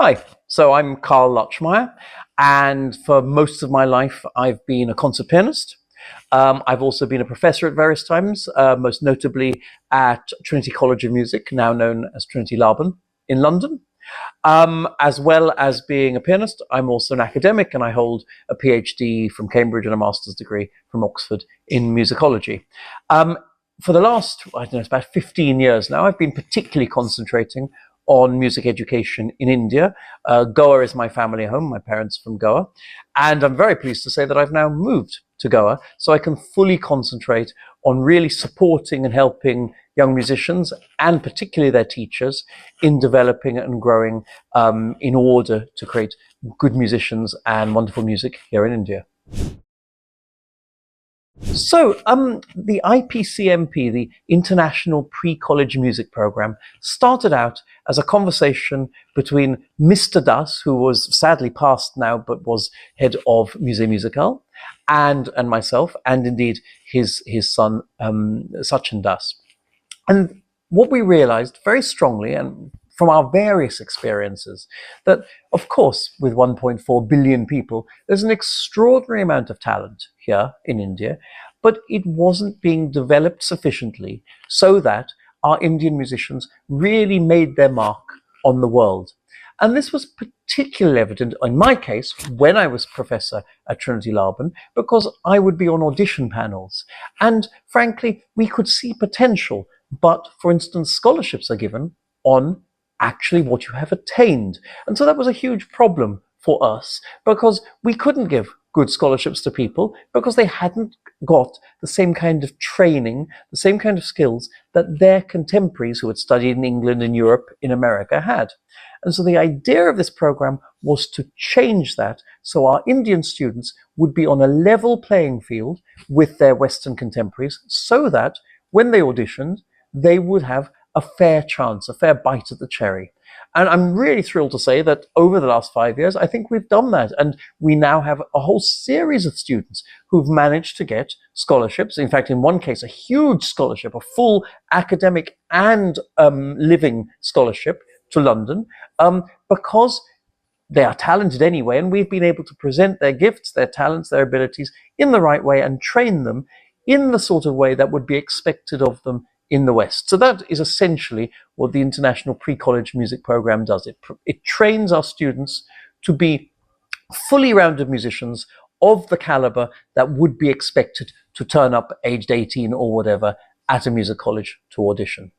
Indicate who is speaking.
Speaker 1: Hi, so I'm Karl and for most of my life I've been a concert pianist. I've also been a professor at various times, most notably at Trinity College of Music, now known as Trinity Laban in London. As well as being a pianist, I'm also an academic, and I hold a PhD from Cambridge and a master's degree from Oxford in musicology. For the last, I don't know, it's about 15 years now, I've been particularly concentrating on music education in India. Goa is my family home, my parents are from Goa, and I'm very pleased to say that I've now moved to Goa, so I can fully concentrate on really supporting and helping young musicians, and particularly their teachers, in developing and growing in order to create good musicians and wonderful music here in India. So the IPCMP, the International Pre-College Music Program, started out as a conversation between Mr. Das, who was sadly passed now but was head of Musee Musical, and myself, and indeed his son Sachin Das. And what we realized very strongly, and from our various experiences, that of course with 1.4 billion people, there's an extraordinary amount of talent here in India, but it wasn't being developed sufficiently so that our Indian musicians really made their mark on the world. And this was particularly evident in my case when I was professor at Trinity Laban, because I would be on audition panels. And frankly, we could see potential, but for instance, scholarships are given on actually what you have attained. And so that was a huge problem for us, because we couldn't give good scholarships to people because they hadn't got the same kind of training, the same kind of skills that their contemporaries who had studied in England, in Europe, in America had. And so the idea of this program was to change that so our Indian students would be on a level playing field with their Western contemporaries, so that when they auditioned, they would have a fair chance, a fair bite at the cherry. And I'm really thrilled to say that over the last 5 years, I think we've done that. And we now have a whole series of students who've managed to get scholarships. In fact, in one case, a huge scholarship, a full academic and living scholarship to London, because they are talented anyway, and we've been able to present their gifts, their talents, their abilities in the right way and train them in the sort of way that would be expected of them in the West. So that is essentially what the International Pre-College Music Program does. It trains our students to be fully rounded musicians of the caliber that would be expected to turn up aged 18 or whatever at a music college to audition.